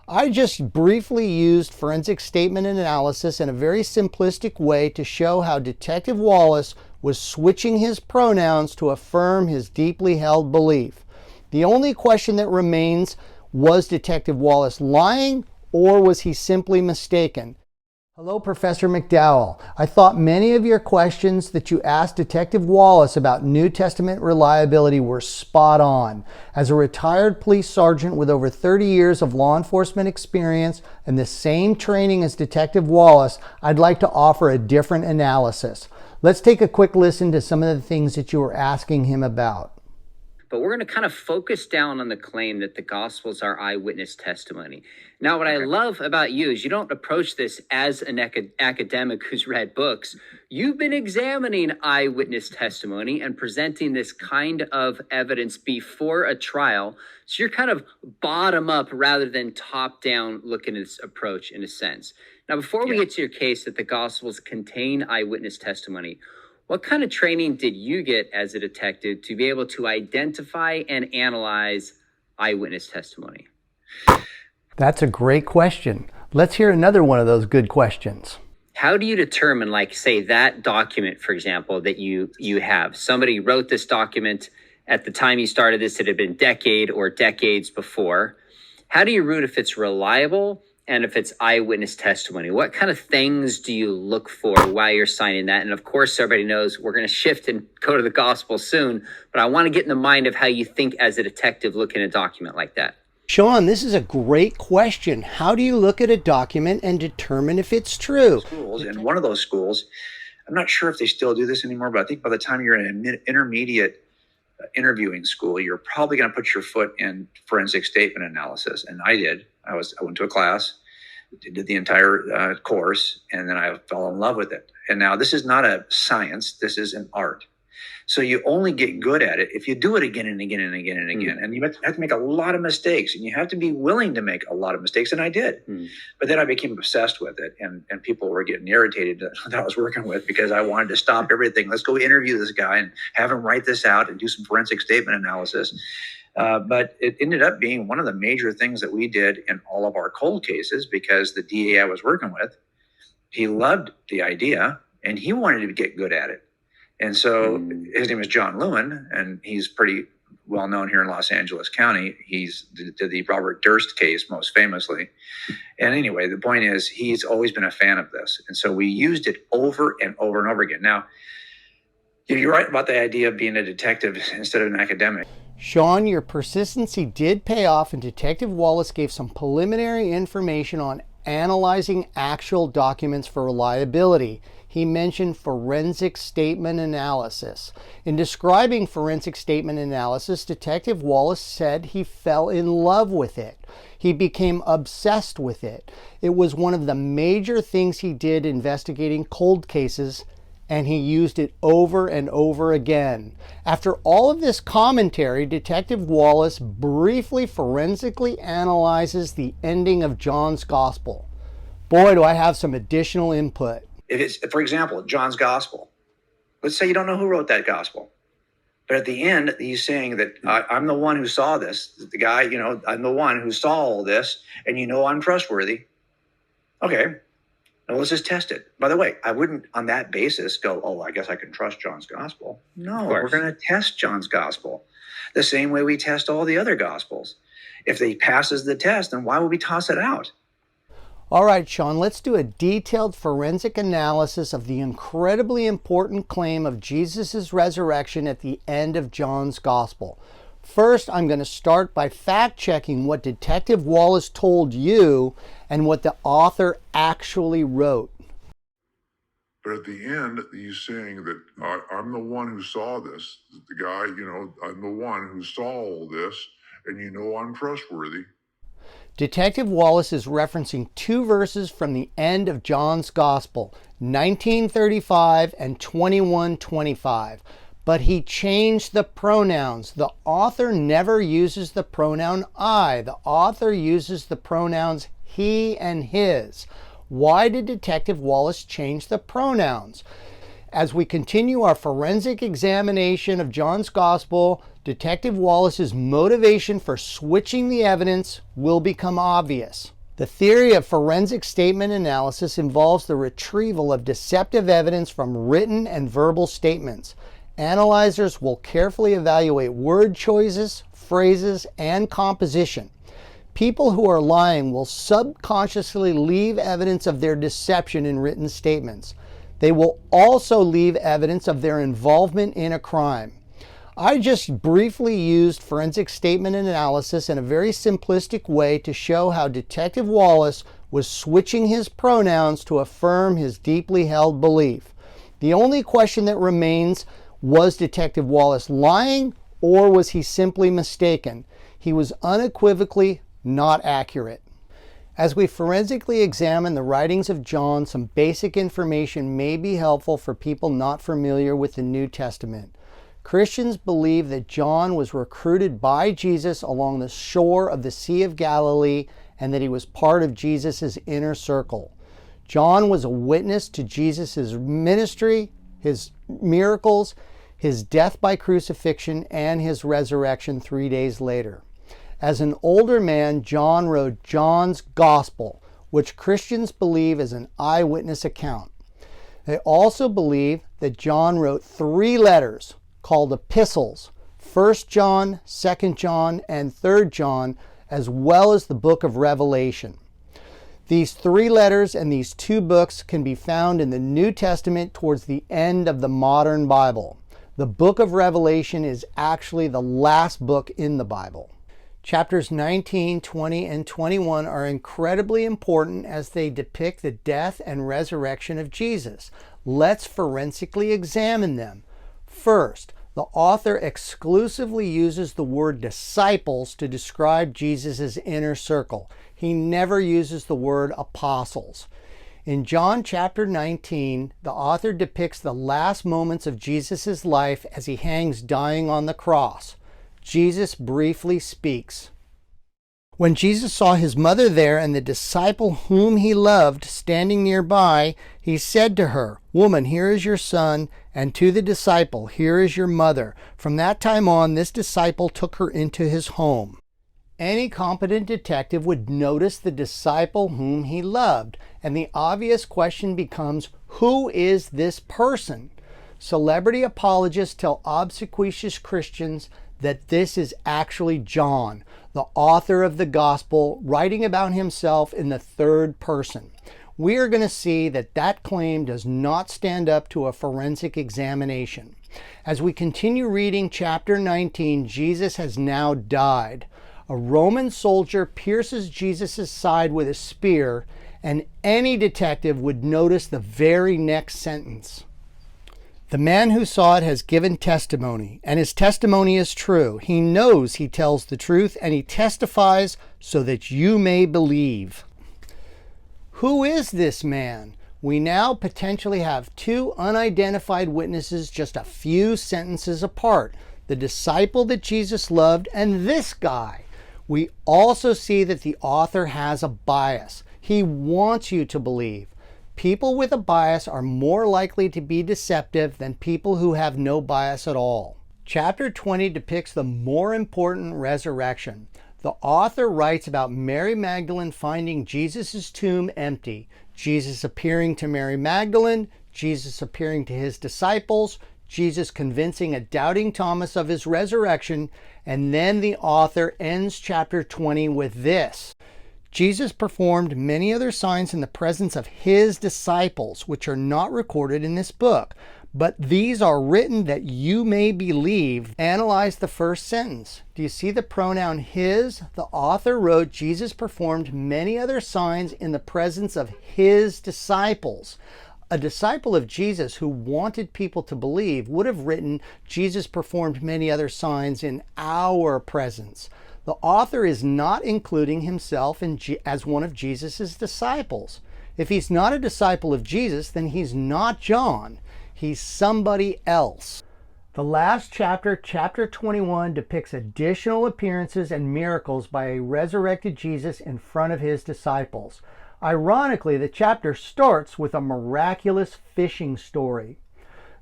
I just briefly used forensic statement analysis in a very simplistic way to show how Detective Wallace was switching his pronouns to affirm his deeply held belief. The only question that remains, was Detective Wallace lying or was he simply mistaken? Hello, Professor McDowell. I thought many of your questions that you asked Detective Wallace about New Testament reliability were spot on. As a retired police sergeant with over 30 years of law enforcement experience and the same training as Detective Wallace, I'd like to offer a different analysis. Let's take a quick listen to some of the things that you were asking him about. But we're going to kind of focus down on the claim that the Gospels are eyewitness testimony. Now, what I love about you is you don't approach this as an academic who's read books. You've been examining eyewitness testimony and presenting this kind of evidence before a trial. So you're kind of bottom up rather than top down looking at this approach in a sense. Now, before we get to your case that the Gospels contain eyewitness testimony, what kind of training did you get as a detective to be able to identify and analyze eyewitness testimony? That's a great question. Let's hear another one of those good questions. How do you determine, like, say, that document, for example, that you have? Somebody wrote this document at the time you started this, it had been decade or decades before. How do you root if it's reliable and if it's eyewitness testimony? What kind of things do you look for while you're signing that? And of course, everybody knows we're going to shift and go to the gospel soon, but I want to get in the mind of how you think as a detective looking at a document like that. Sean, this is a great question. How do you look at a document and determine if it's true? Schools, and one of those schools, I'm not sure if they still do this anymore, but I think by the time you're in an intermediate interviewing school, you're probably going to put your foot in forensic statement analysis. And I did. I went to a class, did the entire course, and then I fell in love with it. And now this is not a science, this is an art. So you only get good at it if you do it again and again and again and again. And you have to make a lot of mistakes, and you have to be willing to make a lot of mistakes. And I did. But then I became obsessed with it, and people were getting irritated that I was working with because I wanted to stop everything. Let's go interview this guy and have him write this out and do some forensic statement analysis. But it ended up being one of the major things that we did in all of our cold cases, because the DA I was working with, he loved the idea and he wanted to get good at it. And so his name is John Lewin, and he's pretty well known here in Los Angeles County. He's did the Robert Durst case most famously. And anyway, the point is he's always been a fan of this. And so we used it over and over and over again. Now, you're right about the idea of being a detective instead of an academic. Sean, your persistency did pay off, and Detective Wallace gave some preliminary information on analyzing actual documents for reliability. He mentioned forensic statement analysis. In describing forensic statement analysis, Detective Wallace said he fell in love with it. He became obsessed with it. It was one of the major things he did investigating cold cases, and he used it over and over again. After all of this commentary, Detective Wallace briefly forensically analyzes the ending of John's Gospel. Boy, do I have some additional input. If it's, for example, John's Gospel, let's say you don't know who wrote that Gospel, but at the end, he's saying that I'm the one who saw this. The guy, I'm the one who saw all this, and I'm trustworthy. Okay. Now let's just test it. By the way, I wouldn't on that basis go, oh, I guess I can trust John's Gospel. No, we're going to test John's Gospel the same way we test all the other Gospels. If he passes the test, then why would we toss it out? All right, Sean, let's do a detailed forensic analysis of the incredibly important claim of Jesus' resurrection at the end of John's Gospel. First, I'm going to start by fact-checking what Detective Wallace told you and what the author actually wrote. But at the end, he's saying that I'm the one who saw this. The guy, I'm the one who saw all this, and I'm trustworthy. Detective Wallace is referencing two verses from the end of John's Gospel, 19:35 and 21:25. But he changed the pronouns. The author never uses the pronoun I. The author uses the pronouns he and his. Why did Detective Wallace change the pronouns? As we continue our forensic examination of John's Gospel, Detective Wallace's motivation for switching the evidence will become obvious. The theory of forensic statement analysis involves the retrieval of deceptive evidence from written and verbal statements. Analyzers will carefully evaluate word choices, phrases, and composition. People who are lying will subconsciously leave evidence of their deception in written statements. They will also leave evidence of their involvement in a crime. I just briefly used forensic statement analysis in a very simplistic way to show how Detective Wallace was switching his pronouns to affirm his deeply held belief. The only question that remains, was Detective Wallace lying or was he simply mistaken? He was unequivocally not accurate. As we forensically examine the writings of John, some basic information may be helpful for people not familiar with the New Testament. Christians believe that John was recruited by Jesus along the shore of the Sea of Galilee and that he was part of Jesus' inner circle. John was a witness to Jesus' ministry, his miracles, his death by crucifixion, and his resurrection 3 days later. As an older man, John wrote John's Gospel, which Christians believe is an eyewitness account. They also believe that John wrote 3 letters called epistles, 1 John, 2 John, and 3 John, as well as the book of Revelation. These 3 letters and these 2 books can be found in the New Testament towards the end of the modern Bible. The book of Revelation is actually the last book in the Bible. Chapters 19, 20, and 21 are incredibly important as they depict the death and resurrection of Jesus. Let's forensically examine them. First, the author exclusively uses the word disciples to describe Jesus' inner circle. He never uses the word apostles. In John chapter 19, the author depicts the last moments of Jesus' life as he hangs dying on the cross. Jesus briefly speaks. When Jesus saw his mother there and the disciple whom he loved standing nearby, he said to her, "Woman, here is your son," and to the disciple, "Here is your mother." From that time on, this disciple took her into his home. Any competent detective would notice the disciple whom he loved, and the obvious question becomes, who is this person? Celebrity apologists tell obsequious Christians that this is actually John, the author of the gospel, writing about himself in the third person. We are going to see that that claim does not stand up to a forensic examination. As we continue reading chapter 19, Jesus has now died. A Roman soldier pierces Jesus' side with a spear, and any detective would notice the very next sentence. The man who saw it has given testimony, and his testimony is true. He knows he tells the truth, and he testifies so that you may believe. Who is this man? We now potentially have 2 unidentified witnesses just a few sentences apart. The disciple that Jesus loved and this guy. We also see that the author has a bias. He wants you to believe. People with a bias are more likely to be deceptive than people who have no bias at all. Chapter 20 depicts the more important resurrection. The author writes about Mary Magdalene finding Jesus' tomb empty, Jesus appearing to Mary Magdalene, Jesus appearing to his disciples, Jesus convincing a doubting Thomas of his resurrection, and then the author ends chapter 20 with this. Jesus performed many other signs in the presence of his disciples, which are not recorded in this book, but these are written that you may believe. Analyze the first sentence. Do you see the pronoun his? The author wrote Jesus performed many other signs in the presence of his disciples. A disciple of Jesus who wanted people to believe would have written Jesus performed many other signs in our presence. The author is not including himself as one of Jesus' disciples. If he's not a disciple of Jesus, then he's not John. He's somebody else. The last chapter, chapter 21, depicts additional appearances and miracles by a resurrected Jesus in front of his disciples. Ironically, the chapter starts with a miraculous fishing story.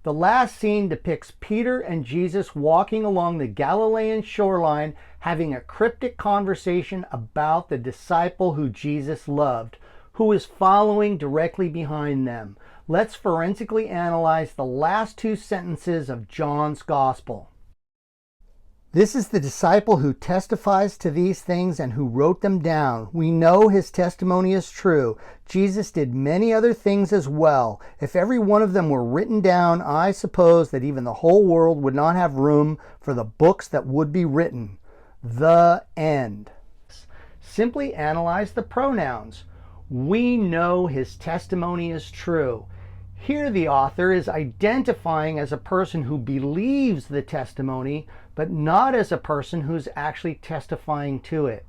The last scene depicts Peter and Jesus walking along the Galilean shoreline, having a cryptic conversation about the disciple who Jesus loved, who is following directly behind them. Let's forensically analyze the last two sentences of John's Gospel. This is the disciple who testifies to these things and who wrote them down. We know his testimony is true. Jesus did many other things as well. If every one of them were written down, I suppose that even the whole world would not have room for the books that would be written. The end. Simply analyze the pronouns. We know his testimony is true. Here the author is identifying as a person who believes the testimony, but not as a person who's actually testifying to it.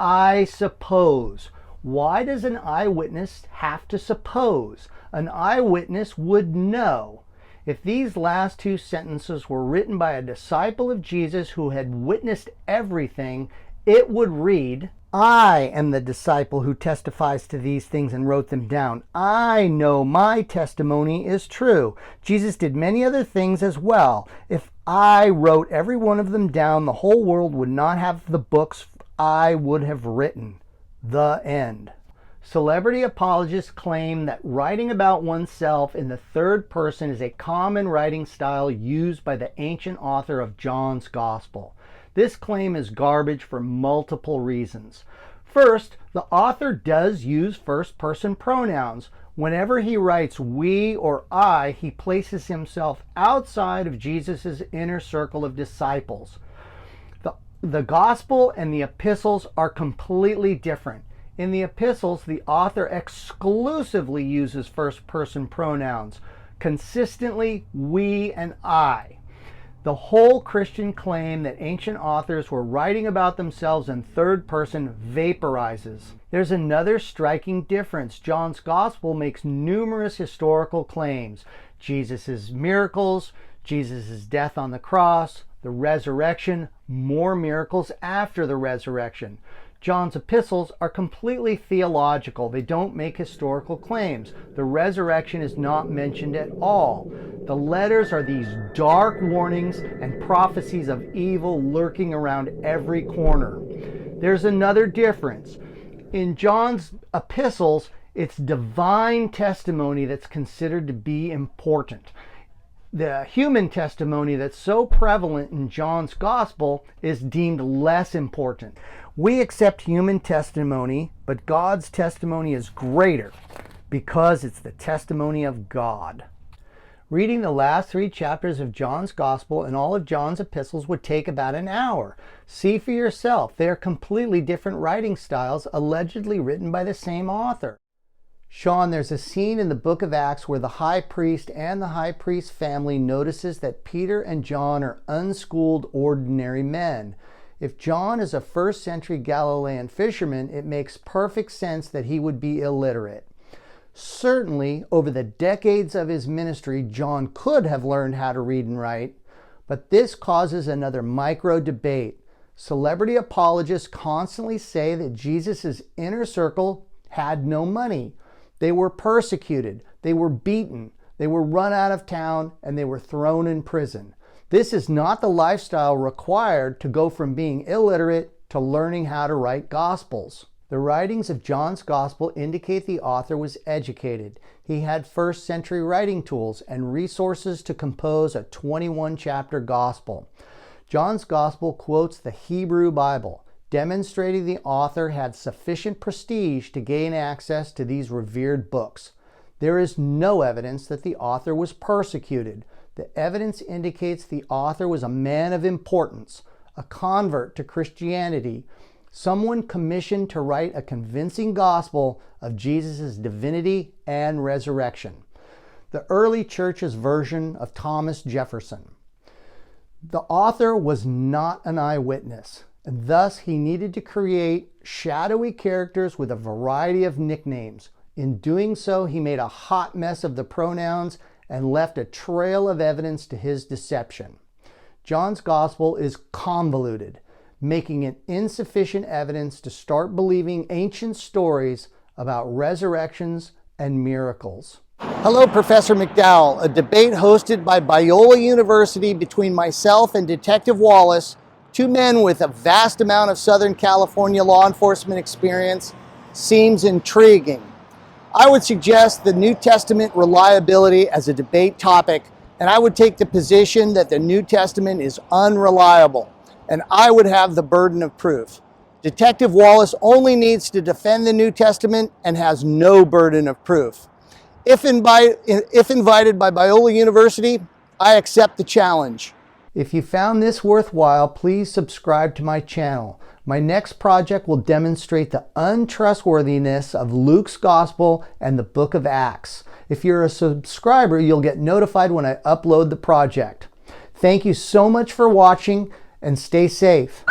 I suppose. Why does an eyewitness have to suppose? An eyewitness would know. If these last two sentences were written by a disciple of Jesus who had witnessed everything, it would read, I am the disciple who testifies to these things and wrote them down. I know my testimony is true. Jesus did many other things as well. If I wrote every one of them down, the whole world would not have the books I would have written. The end. Celebrity apologists claim that writing about oneself in the third person is a common writing style used by the ancient author of John's Gospel. This claim is garbage for multiple reasons. First, the author does use first-person pronouns. Whenever he writes we or I, he places himself outside of Jesus' inner circle of disciples. The Gospel and the epistles are completely different. In the epistles, the author exclusively uses first-person pronouns, consistently we and I. The whole Christian claim that ancient authors were writing about themselves in third person vaporizes. There's another striking difference. John's Gospel makes numerous historical claims. Jesus' miracles, Jesus' death on the cross, the resurrection, more miracles after the resurrection. John's epistles are completely theological. They don't make historical claims. The resurrection is not mentioned at all. The letters are these dark warnings and prophecies of evil lurking around every corner. There's another difference. In John's epistles, it's divine testimony that's considered to be important. The human testimony that's so prevalent in John's Gospel is deemed less important. We accept human testimony, but God's testimony is greater because it's the testimony of God. Reading the last 3 chapters of John's Gospel and all of John's epistles would take about an hour. See for yourself. They are completely different writing styles, allegedly written by the same author. Sean, there's a scene in the book of Acts where the high priest and the high priest's family notices that Peter and John are unschooled, ordinary men. If John is a first-century Galilean fisherman, it makes perfect sense that he would be illiterate. Certainly, over the decades of his ministry, John could have learned how to read and write, but this causes another micro-debate. Celebrity apologists constantly say that Jesus' inner circle had no money. They were persecuted, they were beaten, they were run out of town, and they were thrown in prison. This is not the lifestyle required to go from being illiterate to learning how to write Gospels. The writings of John's Gospel indicate the author was educated. He had first-century writing tools and resources to compose a 21-chapter Gospel. John's Gospel quotes the Hebrew Bible, demonstrating the author had sufficient prestige to gain access to these revered books. There is no evidence that the author was persecuted. The evidence indicates the author was a man of importance, a convert to Christianity, someone commissioned to write a convincing gospel of Jesus' divinity and resurrection. The early church's version of Thomas Jefferson. The author was not an eyewitness, and thus he needed to create shadowy characters with a variety of nicknames. In doing so, he made a hot mess of the pronouns and left a trail of evidence to his deception. John's Gospel is convoluted, making it insufficient evidence to start believing ancient stories about resurrections and miracles. Hello, Professor McDowell. A debate hosted by Biola University between myself and Detective Wallace, two men with a vast amount of Southern California law enforcement experience, seems intriguing. I would suggest the New Testament reliability as a debate topic, and I would take the position that the New Testament is unreliable, and I would have the burden of proof. Detective Wallace only needs to defend the New Testament and has no burden of proof. If invited by Biola University, I accept the challenge. If you found this worthwhile, please subscribe to my channel. My next project will demonstrate the untrustworthiness of Luke's Gospel and the book of Acts. If you're a subscriber, you'll get notified when I upload the project. Thank you so much for watching, and stay safe.